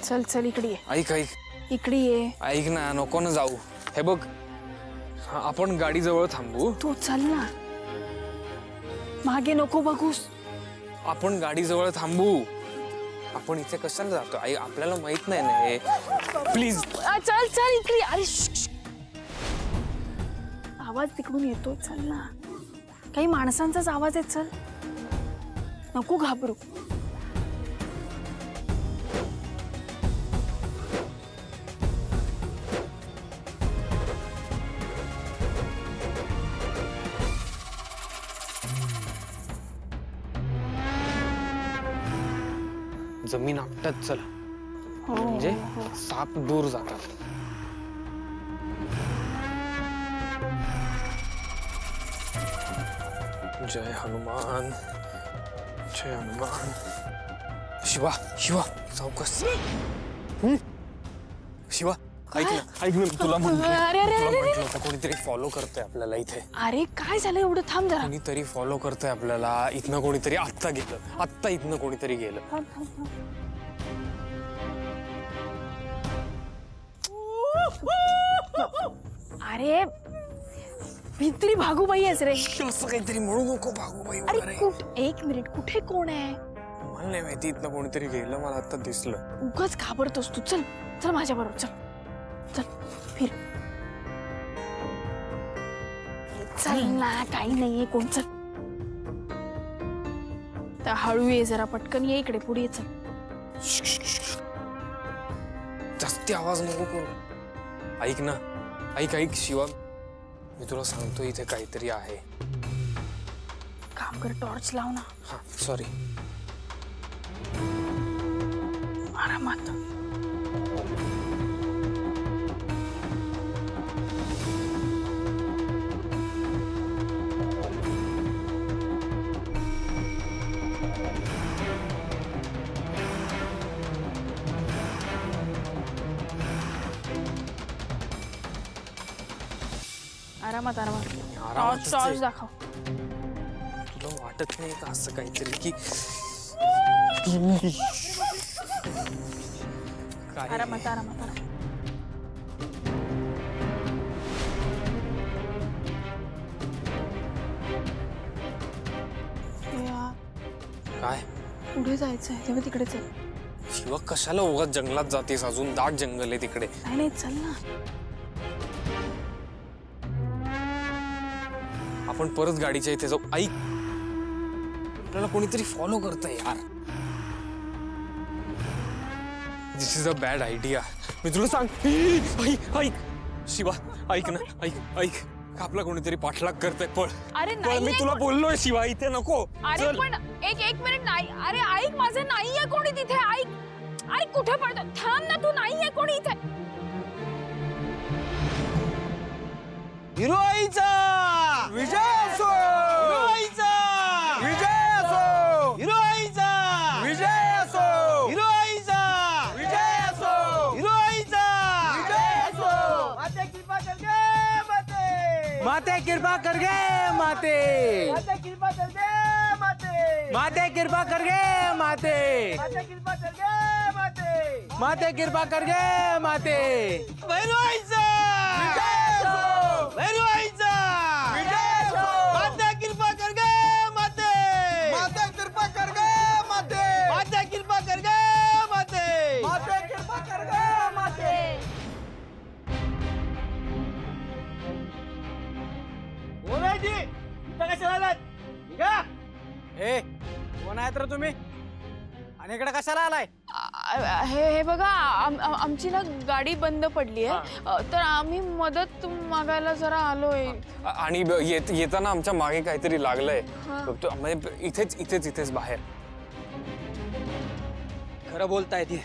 चल चल इकडे ये. ऐक ऐक इकडे ये. ऐक ना, नको ना जाऊ. हे बघ, आपण गाडी जवळ थांबू. तू चल ना, मागे नको बघूस. आपण गाडी जवळ थांबू. आपण इथे कशाला जातो आई, आपल्याला माहित नाही ना हे. प्लीज चल चल इकडे. अरे आवाज तिकडून येतोय, चल ना. काही माणसांचाच आवाज आहे, चल. नको घाबरू. जमीन आपटत चल, म्हणजे साप दूर जातात. जय हनुमान, जय हनुमान. शिवा शिवा सावकाश. शिवा ऐक ना, ऐक ना, तुला म्हटलं होतं कोणीतरी फॉलो करतोय आपल्याला इथे. अरे काय झालं एवढं, थांब जरा. कोणीतरी फॉलो करतोय आपल्याला इथनं. कोणीतरी आत्ता गेलं, आत्ता इथनं कोणीतरी गेलं. अरे भित्री भागूबाई आहेस रे. असं काहीतरी म्हणू नको भागूबाई. अरे एक मिनिट, कुठे कोण आहे? मला नाही माहिती, इथनं कोणीतरी गेलं, मला आता दिसलं. उगाच घाबरतोस तू. चल चल माझ्या बरोबर, चल चल फिर. चल ना, काही नाहीये कोण. चल तर हळू ये जरा, पटकन ये इकडे, पुढे ये. चल. जास्ती आवाज नको करू. ऐक ना, ऐक ऐक शिवा, मी तुला सांगतो इथे काहीतरी आहे. काम कर, टॉर्च लाव ना. हा सॉरी. आरामात. आरामात आरामात. टॉर्च दाखव. तुला वाटत नाही का असं काहीतरी की आरामात आरामात आरामात. काय पुढे जायचंय तेव्हा तिकडे चल. शिवा कशाला उगाच जंगलात जातेस, अजून दाट जंगल आहे तिकडे. नाही नाही चल ना. आपण परत गाडीच्या इथे जाऊ. ऐक, आपल्याला कोणीतरी फॉलो करतंय यार. दिस इज अ बॅड आयडिया. मी तुला सांग. ऐक शिवा, ऐक ना, ऐक ऐक. आपला कोणीतरी पाठलाग करतंय. पळ. अरे पळ, मी तुला बोललोय शिवा, इथे नको. अरे पण एक मिनिट. नाही अरे ऐक, माझं नाहीये कोणी तिथे. ऐक ऐक, कुठे पडतो, थांब ना तू. नाहीये कोणी इथे. हिरोईचा विजय असो. हिरोईचा विजय असो. हिरोईचा विजय असो. हिरोईचा विजय असो. हिरोईचा विजय असो. माते कृपा कर गे माते. माते कृपा कर गे माते. माते कृपा कर गे माते. माते कृपा कर गे माते. माते कृपा कर गे माते. माते कृपा कर गे माते. हिरोईचा विजय असो. हिरोईचा विजय असो. माते कृपा कर गे माते. माते कृपा कर गे माते. माते कृपा कर गे माते. माते कृपा कर गे माते. बोलायची इथं कशाला आलात? निघा. ए कोण आहेत रे तुम्ही, आणि इकडे कशाला आलाय? हे बघा, आमची ना गाडी बंद पडली आहे, तर आम्ही मदत मागायला जरा आलोय. आणि येताना आमच्या मागे काहीतरी लागलंय. म्हणजे इथेच बाहेर. खरं बोलताय ती.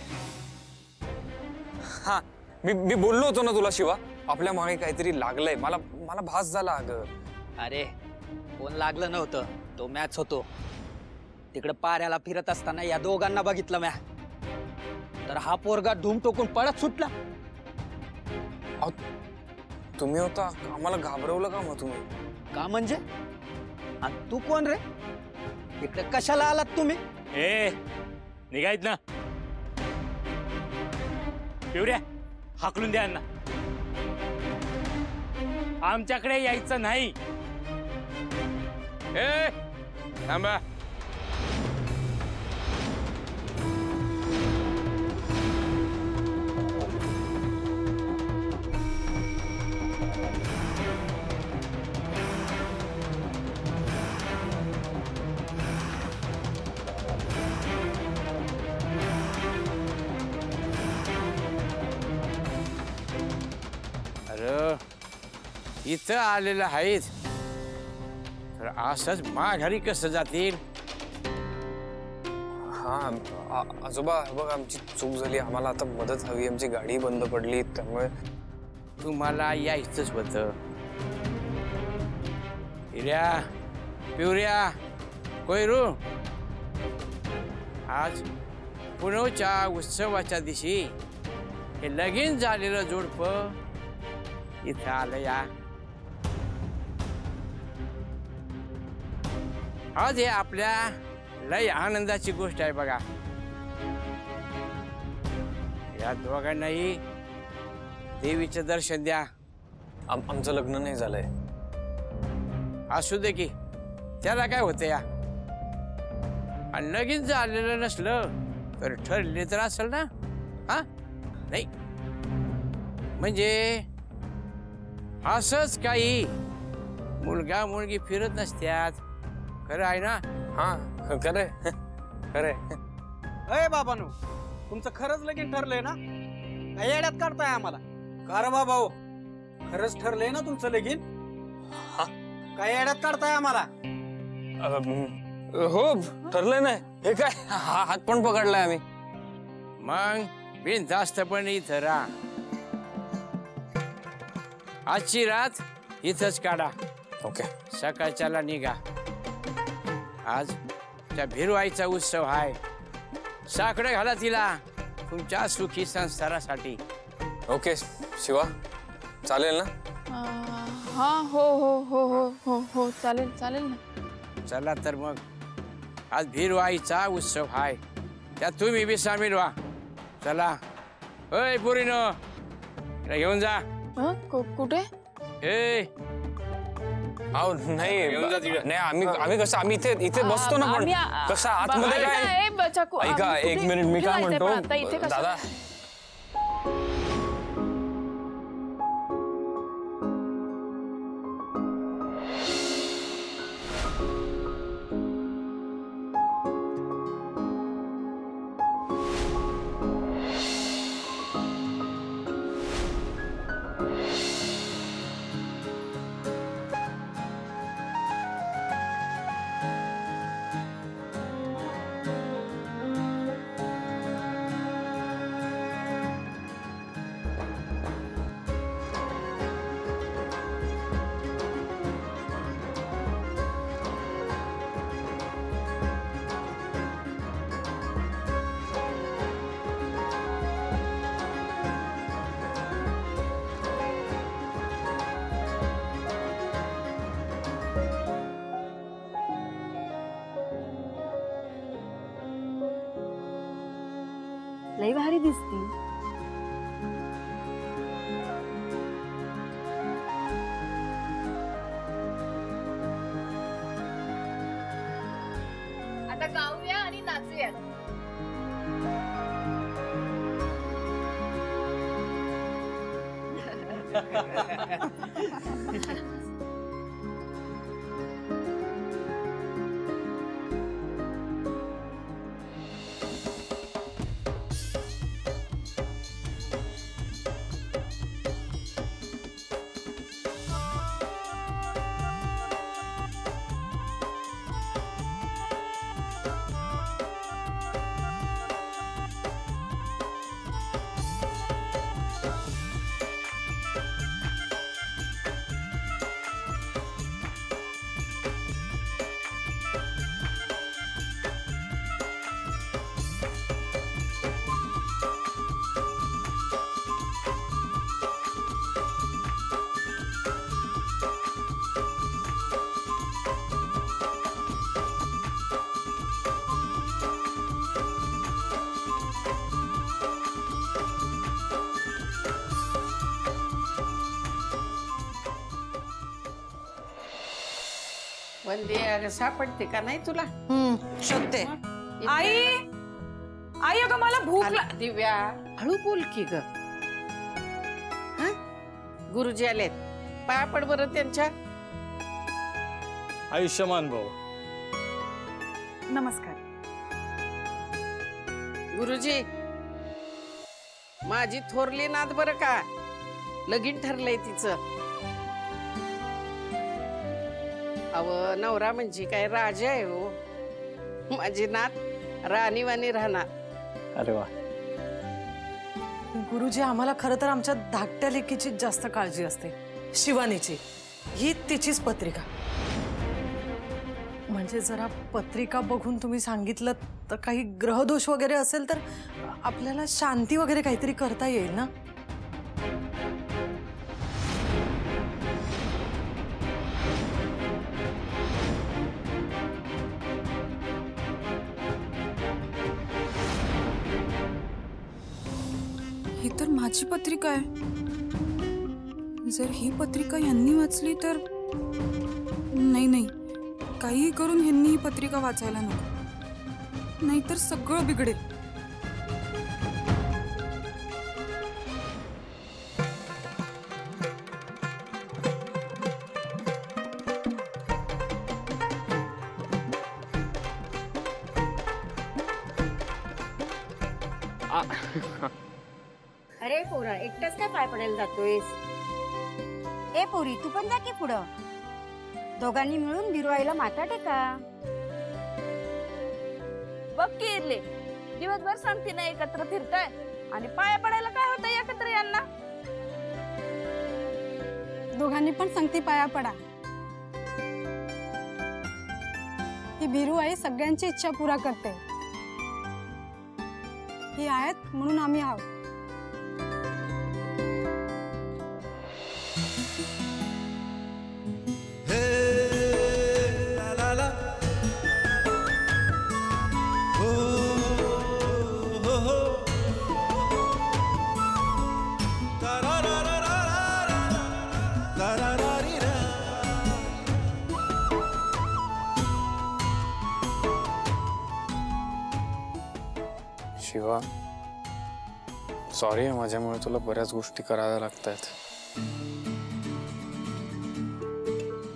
हा मी बोललो होतो ना तुला शिवा, आपल्या मागे काहीतरी लागलंय. मला भास झाला. अगं अरे कोण लागलं नव्हतं, तो मॅच होतो. तिकडे पाऱ्याला फिरत असताना या दोघांना बघितलं म्या, तर हा पोरगा धूम टोकून पळत सुटला. तुम्ही होता, आम्हाला घाबरवलं का मग तुम्ही? का म्हणजे? आणि तू कोण रे? इकडे कशाला आलात तुम्ही? निघायत ना. पिवऱ्या हाकलून द्या यांना. आमच्याकडे यायचं नाही. ए थांबा. अरे इथं आलेलं आहेत तर असंच माघारी कसं जातील? हा आजोबा बघ आमची चूक झाली. आम्हाला आता मदत हवी. आमची गाडी बंद पडली त्यामुळे. तुम्हाला यायचंच होतं. हिऱ्या पिवऱ्या कोयरू, आज पुणवच्या उत्सवाच्या दिवशी हे लगीन झालेलं जोडपं इथं आलं या. आज हे आपल्या लय आनंदाची गोष्ट आहे बघा. या दोघांनाही देवीचं दर्शन द्या. आमचं लग्न नाही झालंय. असू दे की, त्याला काय होतं या. आणि लगीन झालेलं नसलं तर ठरले तर असेल ना. हा नाही म्हणजे असंच काही मुलगा मुलगी फिरत नसत्यात. खरं आहे ना? हा खरंय खरंय. अय बाबांनो, तुमचं खरंच लगीन ठरलंय ना? काय येड्यात काढताय आम्हाला? का रे बाबा हो, खरंच ठरलंय ना तुमचं लगीन? काय येड्यात काढताय आम्हाला? हो ठरलंय ना. हे काय हात पण पकडलाय आम्ही. मग बिनधास्त पण इथं राहा. आजची रात इथंच काढा. ओके. सकाळच्याला निघा. आज त्या भिरवाईचा उत्सव आहे. साकडं घाला तिला तुमच्या सुखी संसारासाठी. ओके शिवा चालेल ना? हा हो हो हो हो हो हो चालेल चालेल ना. चला तर मग आज भिरवाईचा उत्सव आहे. त्यात तुम्ही बी सामील व्हा. चला. ओय पुरीनो, घेऊन जा. कुठे? ए अहो नाही आम्ही कसं आम्ही इथे बसतो ना. पण कसं आतमध्ये काय. ऐका एक मिनिट मी काय म्हणतो दादा. लई भारी दिसती. आता गाऊया आणि नाचूया. पण ते सापडते का नाही तुला? शोधते. आई आई अगं मला भूक दिव्या हळू बोल की ग. गुरुजी आलेत, पाया पड बरं त्यांच्या. आयुष्यमान भाऊ. नमस्कार. गुरुजी माझी थोरली नात बरं का, लगीन ठरलंय तिचं. अव नवरा म्हणजे काय राजा आहे हो. माझी नात राणीवाणी राहणार. अरे वा. गुरुजी आम्हाला खरं तर आमच्या धाकट्या लेकीची जास्त काळजी असते, शिवानीची. ही तिचीच पत्रिका. म्हणजे जरा पत्रिका बघून तुम्ही सांगितलं तर काही ग्रहदोष वगैरे असेल तर आपल्याला शांती वगैरे काहीतरी करता येईल ना. ही तर माझी पत्रिका आहे. जर ही पत्रिका यांनी वाचली तर नाही, काहीही करून ह्यांनी ही पत्रिका वाचायला नको, नाहीतर सगळं बिघडेल. अरे पोरा एकटाच काय पाय पडायला जातोयस? ए पोरी तू पण जा की पुढं. दोघांनी मिळून बिरुआईला माथा टेका. बघ की इरले, दिवसभर सांगते ना एकत्र फिरताय आणि पाया पडायला काय होतं एकत्र यांना. दोघांनी पण सांगते पाया पडा. ही बिरुआई सगळ्यांची इच्छा पुरा करते. ही आहेत म्हणून आम्ही आहोत. शिवा, सॉरी, माझ्यामुळे तुला बऱ्याच गोष्टी कराव्या लागतात.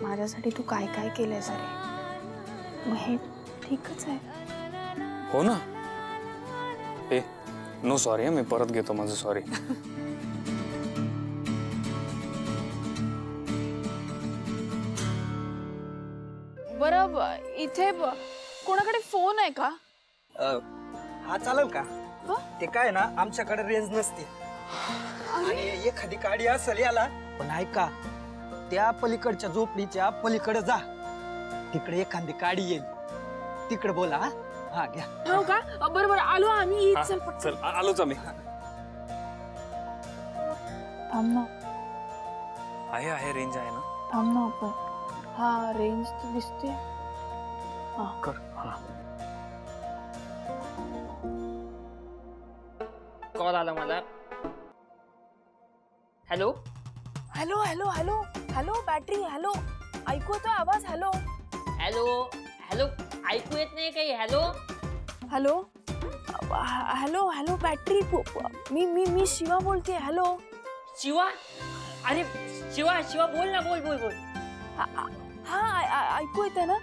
माझ्यासाठी तू काय काय केलंय सारे, मग हे ठीकच आहे. हो ना. ए नो सॉरी, मी परत घेतो माझं सॉरी. बरं इथे कोणाकडे फोन आहे का? हा चालेल का? ते काय ना आमच्याकडे रेंज नसते आणि एखादी गाडी असेल याला. पण ऐका, त्या पलीकडच्या झोपडीच्या पलीकडे जा, तिकडे एखादी गाडी येईल, तिकडे बोला. हा घ्या. हो का? बरोबर आलो आम्ही. चल आलोच आम्ही. थांब ना. आहे रेंज आहे ना. थांब ना आपण. हा रेंज तर दिसते. हा कर. हा कॉल आला मला. Hello hello hello hello hello battery. Hello ऐकू येतोय आवाज? हॅलो हॅलो हॅलो ऐकू येत नाही काही? Hello hello hello hello battery. मी मी मी शिवा बोलते. हॅलो शिवा. अरे शिवा शिवा बोल ना, बोल बोल बोल. हा ऐकू येतंय ना?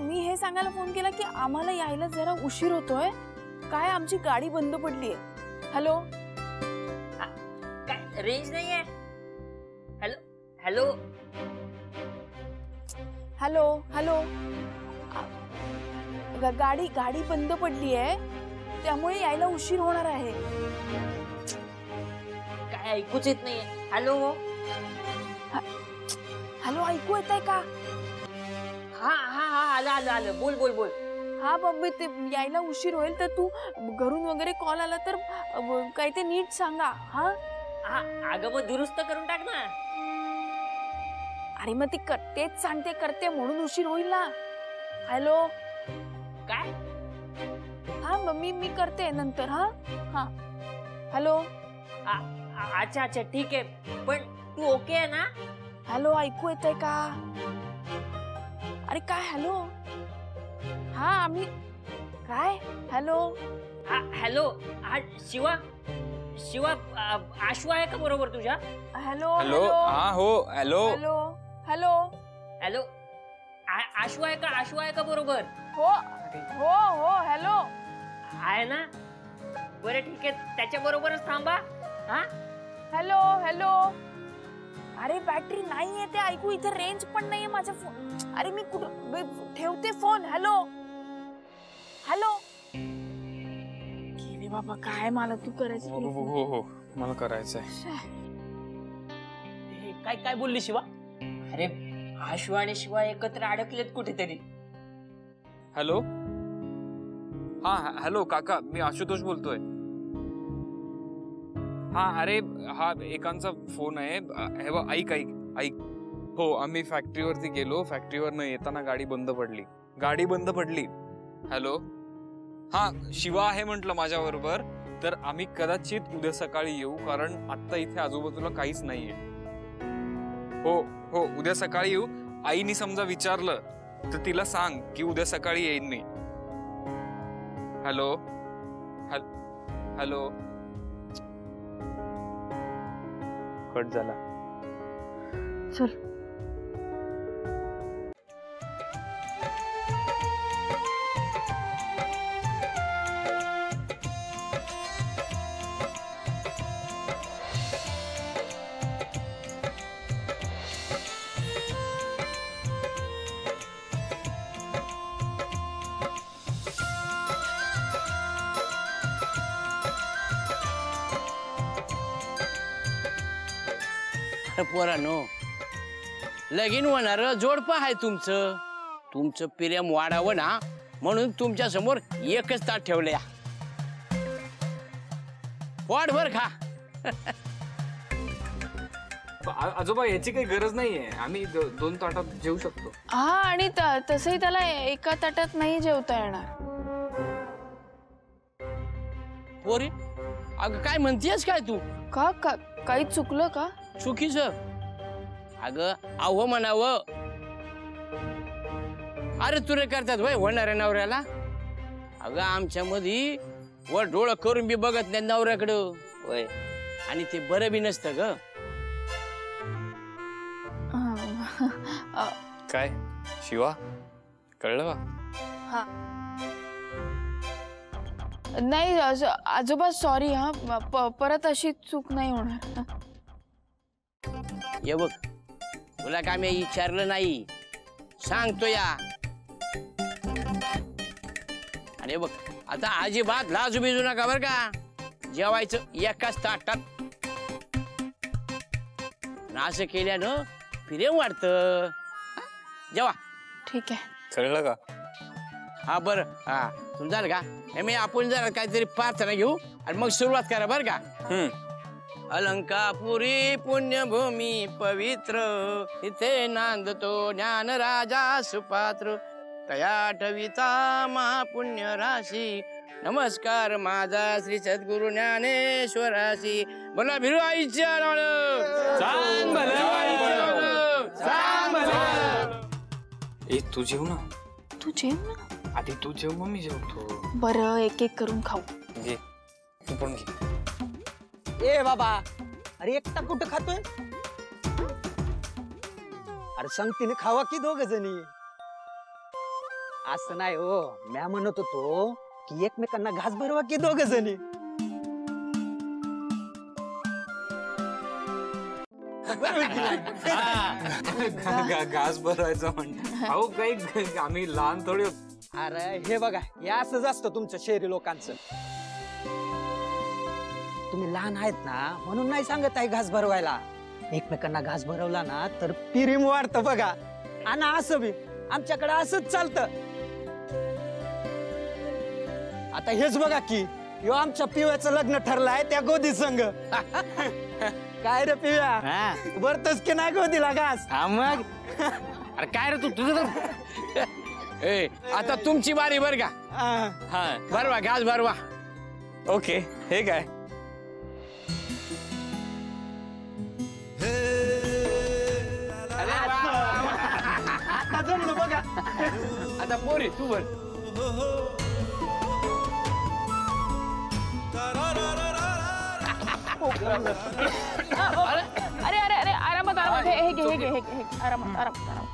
मी हे सांगायला फोन केला की आम्हाला यायला जरा उशीर होतोय. काय आमची गाडी बंद पडलीये. हॅलो काय रेंज नाहीये? हॅलो हॅलो हॅलो हॅलो गाडी गाडी बंद पडलीये, त्यामुळे यायला उशीर होणार आहे. काय ऐकूच येत नाहीये. हॅलो हॅलो ऐकू येतंय का? हा हा हा आलं आलं आलं. बोल बोल बोल. हा बब्बी, ते यायला उशीर होईल तर तू घरून वगैरे कॉल आला तर काय ते नीट सांगा. हा अगं मग दुरुस्त करून टाक ना. अरे मग ती तेच सांगते करते म्हणून उशीर होईल ना. हॅलो काय? हा मम्मी मी करते नंतर. हा हा हॅलो. अच्छा अच्छा ठीक आहे, पण तू ओके आहे ना? हॅलो ऐकू येतंय का? अरे काय हॅलो हा आम्ही काय हॅलो हॅलो शिवा शिवा आशू आहे का बरोबर तुझ्या? हॅलो हॅलो हा हो hello hello hello hello Ashu आहे का बरोबर? हो हो हो हॅलो आहे ना? बरं ठीक आहे त्याच्या बरोबरच थांबा. हा हॅलो हॅलो अरे बॅटरी नाहीये ते ऐकू इथे रेंज पण नाहीये माझ्या फोन. अरे मी कुठं ठेवते फोन. हॅलो हॅलो गेले बाबा काय मला तू करायचं. हो हो मला करायचंय. काय काय बोलली शिवा? अरे आशू आणि शिवा एकत्र अडकलेत कुठेतरी. हॅलो हा हॅलो काका मी आशुतोष बोलतोय. हा अरे हा एकांचा फोन आहे. हे बघ ऐक ऐक ऐक. हो आम्ही फॅक्टरीवरती गेलो. फॅक्टरीवरनं येताना गाडी बंद पडली. हॅलो हा शिवा आहे म्हटलं माझ्या बरोबर. तर आम्ही कदाचित उद्या सकाळी येऊ कारण आता इथे आजूबाजूला काहीच नाहीये. हो हो उद्या सकाळी येऊ. आईनी समजा विचारलं तर तिला सांग की उद्या सकाळी येईन मी. हॅलो हॅलो कट झाला. चल पोरांनो लगीन होणार जोडपं आहे तुमचं प्रेम वाढावं ना म्हणून तुमच्या समोर एकच ताट ठेवलंय. पोटभर खा. आजोबा याची काही गरज नाहीये. आम्ही 2 ताटात जेवू शकतो. हा आणि तसंही त्याला एका ताटात नाही जेवता येणार. पोरी अगं काय म्हणतेस काय तू? का काही चुकलं का? चुकीचं अगं आव्ह म्हणावं. अरे तुरे करतात वय होणाऱ्या नवऱ्याला. अगं आमच्या मध्ये वर डोळं करून बी बघत नाही नवऱ्याकडं वय. आणि ते बरं बी नसतं ग. काय शिवा कळलं का? नाही आजोबा सॉरी. हा परत अशी चूक नाही होणार. ये बघ तुला काय मी विचारलं नाही सांगतो या. अरे बघ आता अजिबात लाजू बिजू नका बर का. जेवायचं एकाच ताटात. असं केल्यानं प्रेम वाढतं. जेवा. ठीक आहे. कळलं का? हा बर हा तुम झालं का? मी आपण जरा काहीतरी प्रार्थना घेऊ आणि मग सुरुवात करा बर का. अलंकापुरी पुण्यभूमी पवित्र इथे नांदतो ज्ञान राजा सुपात्र तया ठविता महापुण्य राशी नमस्कार माझा श्री सद्गुरु ज्ञानेश्वराशी. बोला भिरू आईच्या सांग ए तू जेव ना. तू जेव ना आधी. तू जेव मग मी जेवतो. बरं एक एक करून खाऊ. घे तू पण घे. ए बाबा अरे एकटा कुठं खातोय? अरे संगतीने खावा की दोघ जणी. असं नाही हो. म्या म्हणत होतो की एकमेकांना घास भरवा की दोघ जणी. घास भरवायचं म्हणतो. अहो काही आम्ही लहान थोडी. अरे हे बघा हे असंच असतं तुमचं शहरी लोकांचं. तुम्ही लहान आहेत ना म्हणून नाही सांगत आहे घास भरवायला. एकमेकांना घास भरवला ना तर प्रेम वाढतं बघा. आणि असं बी आमच्याकडे असंच चालतं. आता हेच बघा की यो आमच्या पिव्याचं लग्न ठरलंय त्या गोदी संघ. काय रे पिव्या भरतस की नाही गोदीला घास? मग अरे काय रे तू तुझं. ए आता तुमची बारी बर का. हा भरवा घास भरवा. ओके हे काय? आता जमलं बघा. आता पोरी तू बर. अरे अरे अरे आरामात आरामात हे घे हे घे हे घे आरामात आरामात आरामात.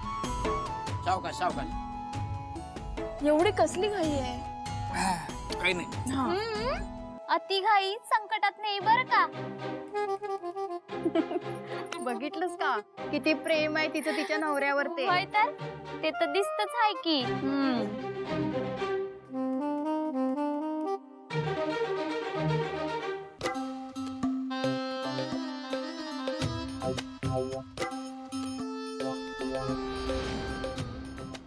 सावकाश सावकाश. एवढी कसली घाई आहे? काही नाही. अति घाई संकटात नाही बर का. बघितलंस का किती प्रेम आहे तिचं तिच्या नवऱ्यावर. ते तर ते तर दिसतच आहे की.